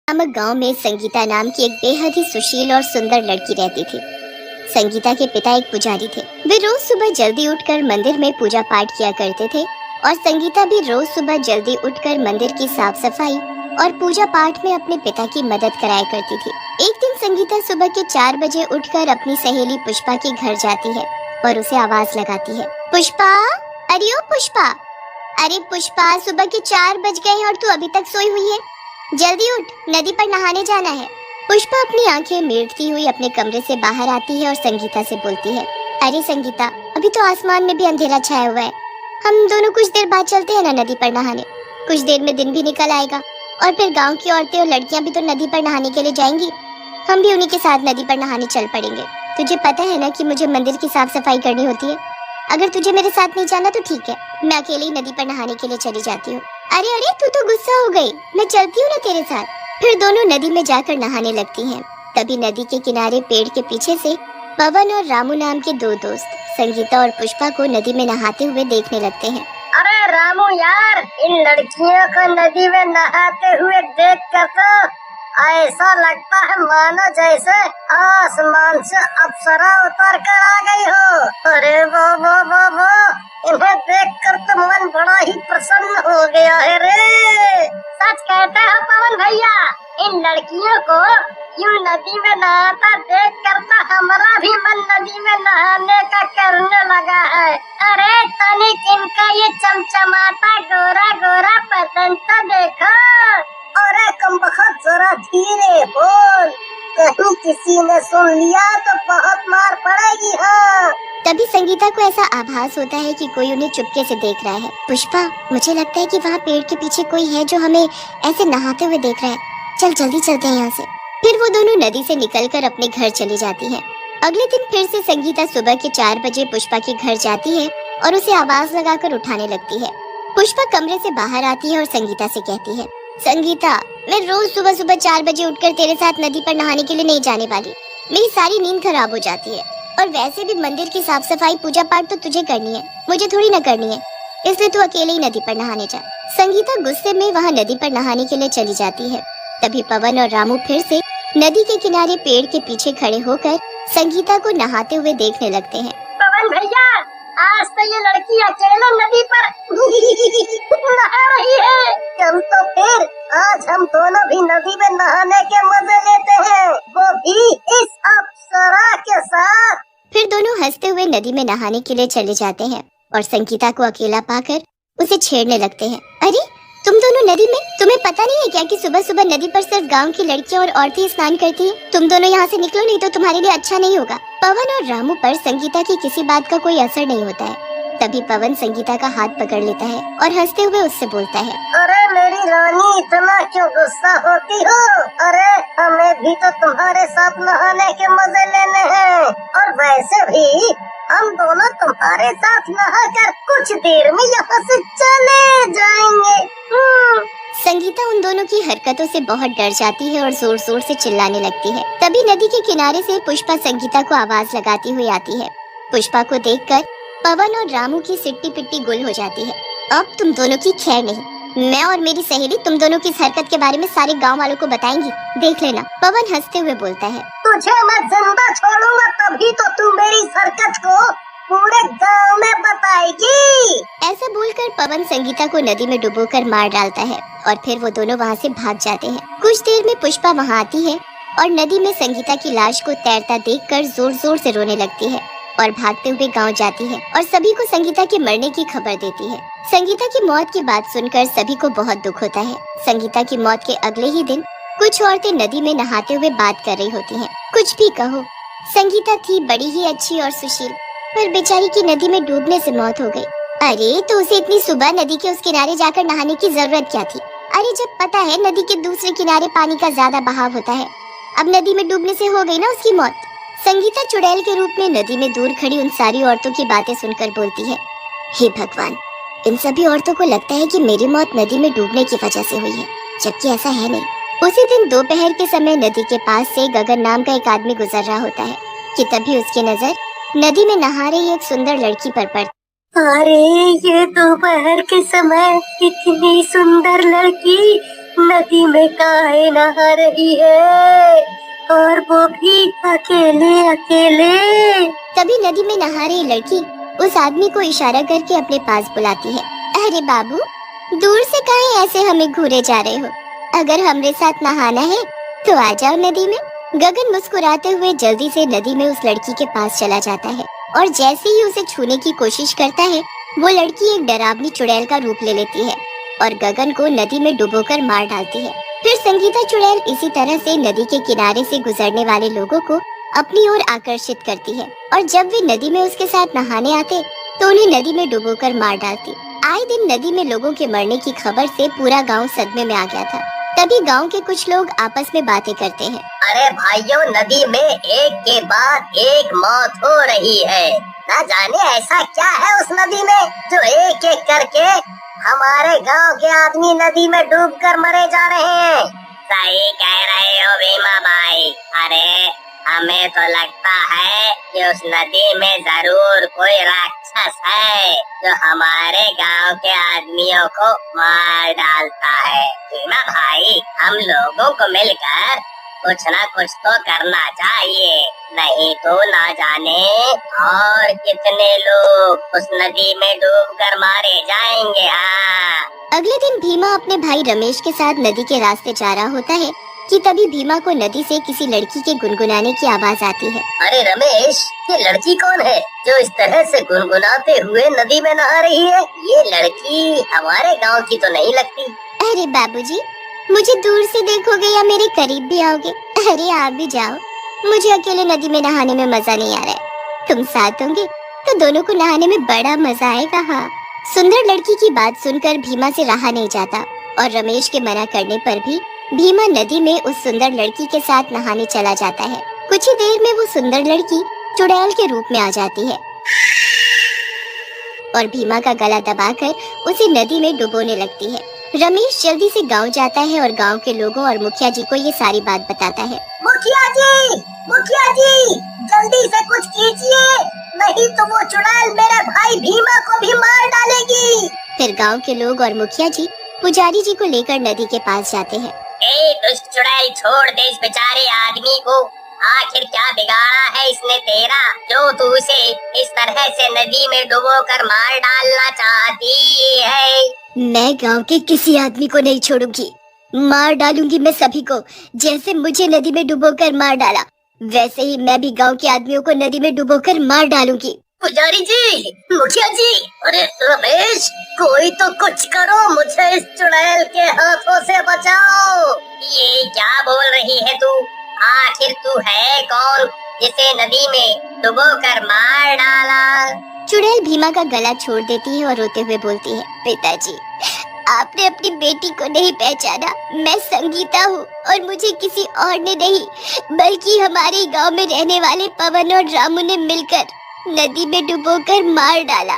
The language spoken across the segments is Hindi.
नामक गांव में संगीता नाम की एक बेहद ही सुशील और सुंदर लड़की रहती थी। संगीता के पिता एक पुजारी थे। वे रोज सुबह जल्दी उठकर मंदिर में पूजा पाठ किया करते थे और संगीता भी रोज सुबह जल्दी उठकर मंदिर की साफ सफाई और पूजा पाठ में अपने पिता की मदद कराया करती थी। एक दिन संगीता सुबह के 4 बजे उठकर अपनी सहेली पुष्पा के घर जाती है और उसे आवाज लगाती है, पुष्पा, अरे ओ पुष्पा, अरे पुष्पा, सुबह के 4 बज गए हैं और तू अभी तक सोई हुई है। जल्दी उठ, नदी पर नहाने जाना है। पुष्पा अपनी आंखें मीटती हुई अपने कमरे से बाहर आती है और संगीता से बोलती है, अरे संगीता, अभी तो आसमान में भी अंधेरा छाया हुआ है। हम दोनों कुछ देर बाद चलते हैं ना नदी पर नहाने। कुछ देर में दिन भी निकल आएगा और फिर गांव की औरतें और लड़कियां भी तो नदी पर नहाने के लिए जाएंगी। हम भी उन्हीं के साथ नदी पर नहाने चल पड़ेंगे। तुझे पता है ना कि मुझे मंदिर की साफ सफाई करनी होती है। अगर तुझे मेरे साथ नहीं जाना तो ठीक है, मैं अकेले ही नदी पर नहाने के लिए चली जाती हूँ। अरे अरे, तू तो गुस्सा हो गई, मैं चलती हूँ ना तेरे साथ। फिर दोनों नदी में जाकर नहाने लगती हैं। तभी नदी के किनारे पेड़ के पीछे से पवन और रामू नाम के 2 दोस्त संगीता और पुष्पा को नदी में नहाते हुए देखने लगते हैं। अरे रामू यार, इन लड़कियों को नदी में नहाते हुए देख कर तो ऐसा लगता है मानो जैसे आसमान से अप्सरा उतर कर आ गई हो। अरे वो इन्हें देखकर तो मन बड़ा ही प्रसन्न हो गया है रे। सच कहते हो पवन भैया, इन लड़कियों को यूं नदी में नहाता देख कर तो हमारा भी मन नदी में नहाने का करने लगा है। अरे तनिक इनका ये चमचमाता गोरा गोरा बदन तो देखो। अरे कमबख्त, जरा धीरे बोल, कहीं किसी ने सुन लिया तो बहुत मार पड़ेगी। हाँ। तभी संगीता को ऐसा आभास होता है कि कोई उन्हें चुपके से देख रहा है। पुष्पा, मुझे लगता है कि वहाँ पेड़ के पीछे कोई है जो हमें ऐसे नहाते हुए देख रहा है। चल जल्दी चलते हैं यहाँ से। फिर वो दोनों नदी से निकलकर अपने घर चली जाती हैं। अगले दिन फिर से संगीता सुबह के 4 बजे पुष्पा के घर जाती है और उसे आवाज लगाकर उठाने लगती है। पुष्पा कमरे से बाहर आती है और संगीता से कहती है, संगीता, मैं रोज सुबह सुबह 4 बजे उठकर तेरे साथ नदी पर नहाने के लिए नहीं जाने वाली। मेरी सारी नींद खराब हो जाती है और वैसे भी मंदिर की साफ सफाई पूजा पाठ तो तुझे करनी है, मुझे थोड़ी ना करनी है। इसलिए तू अकेले ही नदी पर नहाने जा। संगीता गुस्से में वहाँ नदी पर नहाने के लिए चली जाती है। तभी पवन और रामू फिर से नदी के किनारे पेड़ के पीछे खड़े होकर संगीता को नहाते हुए देखने लगते हैं। पवन भैया, आज तो ये लड़की अकेले नदी पर नहा रही है। चल तो फिर आज हम दोनों भी नदी में नहाने के मजे लेते हैं, वो भी इस अप्सरा के साथ। फिर दोनों हंसते हुए नदी में नहाने के लिए चले जाते हैं और संगीता को अकेला पाकर उसे छेड़ने लगते हैं। अरे तुम दोनों नदी में, तुम्हें पता नहीं है क्या कि सुबह सुबह नदी पर सिर्फ गांव की लड़कियां और औरतें स्नान करती हैं? तुम दोनों यहाँ से निकलो, नहीं तो तुम्हारे लिए अच्छा नहीं होगा। पवन और रामू पर संगीता की किसी बात का कोई असर नहीं होता है। तभी पवन संगीता का हाथ पकड़ लेता है और हंसते हुए उससे बोलता है, अरे मेरी रानी, इतना क्यों गुस्सा होती हो? अरे हमें भी तो तुम्हारे साथ नहाने के मजे लेने हैं और वैसे भी हम दोनों तुम्हारे साथ नहाकर कुछ देर में यहाँ से चले जाएंगे। संगीता उन दोनों की हरकतों से बहुत डर जाती है और जोर जोर से चिल्लाने लगती है। तभी नदी के किनारे से पुष्पा संगीता को आवाज लगाती हुई आती है। पुष्पा को देखकर पवन और रामू की सिट्टी पिट्टी गुल हो जाती है। अब तुम दोनों की खैर नहीं। मैं और मेरी सहेली तुम दोनों की इस हरकत के बारे में सारे गांव वालों को बताएंगी, देख लेना। पवन हंसते हुए बोलता है, तुझे मैं जिंदा छोड़ूंगा तभी तो तू मेरी इस हरकत को पूरे गांव में बताएगी। ऐसा बोलकर पवन संगीता को नदी में डुबोकर मार डालता है और फिर वो दोनों वहाँ से भाग जाते हैं। कुछ देर में पुष्पा वहाँ आती है और नदी में संगीता की लाश को तैरता देखकर जोर जोर से रोने लगती है और भागते हुए गांव जाती है और सभी को संगीता के मरने की खबर देती है। संगीता की मौत की बात सुनकर सभी को बहुत दुख होता है। संगीता की मौत के अगले ही दिन कुछ औरतें नदी में नहाते हुए बात कर रही होती हैं। कुछ भी कहो, संगीता थी बड़ी ही अच्छी और सुशील, पर बेचारी की नदी में डूबने से मौत हो गई। अरे तो उसे इतनी सुबह नदी के उस किनारे जाकर नहाने की जरूरत क्या थी? अरे जब पता है नदी के दूसरे किनारे पानी का ज्यादा बहाव होता है। अब नदी में डूबने से हो गई ना उसकी मौत। संगीता चुड़ैल के रूप में नदी में दूर खड़ी उन सारी औरतों की बातें सुनकर बोलती है, हे भगवान, इन सभी औरतों को लगता है कि मेरी मौत नदी में डूबने की वजह से हुई है, जबकि ऐसा है नहीं। उसी दिन दोपहर के समय नदी के पास से गगन नाम का एक आदमी गुजर रहा होता है कि तभी उसकी नजर नदी में नहा रही एक सुंदर लड़की पर पड़ती। अरे ये दोपहर के समय इतनी सुंदर लड़की नदी में काहे नहा रही है, और वो भी अकेले अकेले। तभी नदी में नहा रही लड़की उस आदमी को इशारा करके अपने पास बुलाती है। अरे बाबू, दूर से काहे ऐसे हमें घूरे जा रहे हो? अगर हमरे साथ नहाना है तो आ जाओ नदी में। गगन मुस्कुराते हुए जल्दी से नदी में उस लड़की के पास चला जाता है और जैसे ही उसे छूने की कोशिश करता है, वो लड़की एक डरावनी चुड़ैल का रूप ले लेती है और गगन को नदी में डुबोकर मार डालती है। फिर संगीता चुड़ैल इसी तरह से नदी के किनारे से गुजरने वाले लोगों को अपनी ओर आकर्षित करती है और जब वे नदी में उसके साथ नहाने आते तो उन्हें नदी में डुबोकर मार डालती। आए दिन नदी में लोगों के मरने की खबर से पूरा गांव सदमे में आ गया था। तभी गांव के कुछ लोग आपस में बातें करते हैं। अरे भाइयों, नदी में एक के बाद एक मौत हो रही है। ना जाने ऐसा क्या है उस नदी में जो एक एक करके हमारे गांव के आदमी नदी में डूबकर मरे जा रहे हैं। सही कह रहे हो भीमा भाई। अरे हमें तो लगता है कि उस नदी में जरूर कोई राक्षस है जो हमारे गांव के आदमियों को मार डालता है। भीमा भाई, हम लोगों को मिलकर कुछ ना कुछ तो करना चाहिए, नहीं तो ना जाने और कितने लोग उस नदी में डूबकर मारे जाएंगे। अगले दिन भीमा अपने भाई रमेश के साथ नदी के रास्ते जा रहा होता है कि तभी भीमा को नदी से किसी लड़की के गुनगुनाने की आवाज आती है। अरे रमेश, ये लड़की कौन है जो इस तरह से गुनगुनाते हुए नदी में नहा रही है? ये लड़की हमारे गांव की तो नहीं लगती। अरे बाबूजी, मुझे दूर से देखोगे या मेरे करीब भी आओगे? अरे आप भी जाओ, मुझे अकेले नदी में नहाने में मजा नहीं आ रहा है। तुम साथ होंगे तो दोनों को नहाने में बड़ा मजा आएगा। हाँ। सुंदर लड़की की बात सुनकर भीमा से रहा नहीं जाता और रमेश के मना करने पर भी भीमा नदी में उस सुंदर लड़की के साथ नहाने चला जाता है। कुछ ही देर में वो सुंदर लड़की चुड़ैल के रूप में आ जाती है और भीमा का गला दबाकर उसे नदी में डुबोने लगती है। रमेश जल्दी से गांव जाता है और गांव के लोगों और मुखिया जी को ये सारी बात बताता है। मुखिया जी, जल्दी से कुछ कीजिए, नहीं तो वो चुड़ैल मेरे भाई भीमा को भी मार डालेगी। फिर गांव के लोग और मुखिया जी पुजारी जी को लेकर नदी के पास जाते हैं। ए दुष्ट चुड़ैल, छोड़ दे इस बेचारे आदमी को। आखिर क्या बिगाड़ा है इसने तेरा जो तू उसे इस तरह से नदी में डुबोकर मार डालना चाहती है? मैं गांव के किसी आदमी को नहीं छोड़ूंगी, मार डालूंगी मैं सभी को। जैसे मुझे नदी में डुबोकर मार डाला, वैसे ही मैं भी गांव के आदमियों को नदी में डुबोकर मार डालूंगी। पुजारी जी, मुखिया जी, अरे रमेश, कोई तो कुछ करो, मुझे इस चुड़ैल के हाथों से बचाओ। ये क्या बोल रही है तू? आखिर तू है कौन जिसे नदी में डुबोकर मार डाला? चुड़ैल भीमा का गला छोड़ देती है और रोते हुए बोलती है, पिताजी, आपने अपनी बेटी को नहीं पहचाना। मैं संगीता हूँ और मुझे किसी और ने नहीं बल्कि हमारे गांव में रहने वाले पवन और रामू ने मिलकर नदी में डुबोकर मार डाला।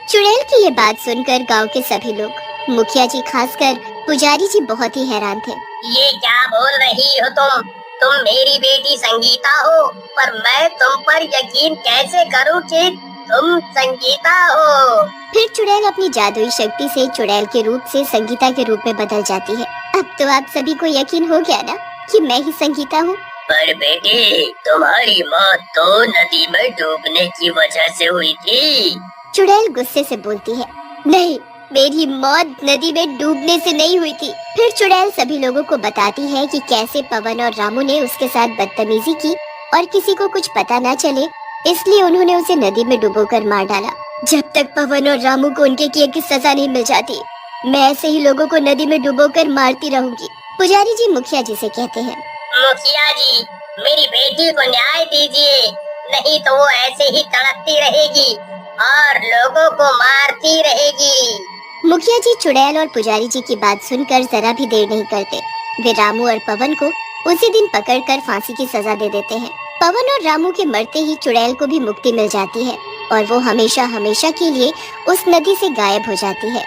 चुड़ैल की ये बात सुनकर गांव के सभी लोग, मुखिया जी खासकर पुजारी जी, बहुत ही हैरान थे। ये क्या बोल रही हो तुम? तुम मेरी बेटी संगीता हो, पर मैं तुम पर यकीन कैसे करूं कि तुम संगीता हो? फिर चुड़ैल अपनी जादुई शक्ति से चुड़ैल के रूप से संगीता के रूप में बदल जाती है। अब तो आप सभी को यकीन हो गया ना कि मैं ही संगीता हूँ। पर बेटी, तुम्हारी मौत तो नदी में डूबने की वजह से हुई थी। चुड़ैल गुस्से से बोलती है, नहीं, मेरी मौत नदी में डूबने से नहीं हुई थी। फिर चुड़ैल सभी लोगों को बताती है कि कैसे पवन और रामू ने उसके साथ बदतमीजी की और किसी को कुछ पता न चले इसलिए उन्होंने उसे नदी में डुबोकर मार डाला। जब तक पवन और रामू को उनके किए की सजा नहीं मिल जाती, मैं ऐसे ही लोगों को नदी में डुबोकर मारती रहूंगी। पुजारी जी मुखिया जी से कहते हैं, मुखिया जी, मेरी बेटी को न्याय दीजिए, नहीं तो वो ऐसे ही तड़पती रहेगी और लोगों को मारती रहेगी। मुखिया जी चुड़ैल और पुजारी जी की बात सुनकर जरा भी देर नहीं करते। वे रामू और पवन को उसी दिन पकड़कर फांसी की सजा दे देते हैं। पवन और रामू के मरते ही चुड़ैल को भी मुक्ति मिल जाती है और वो हमेशा हमेशा के लिए उस नदी से गायब हो जाती है।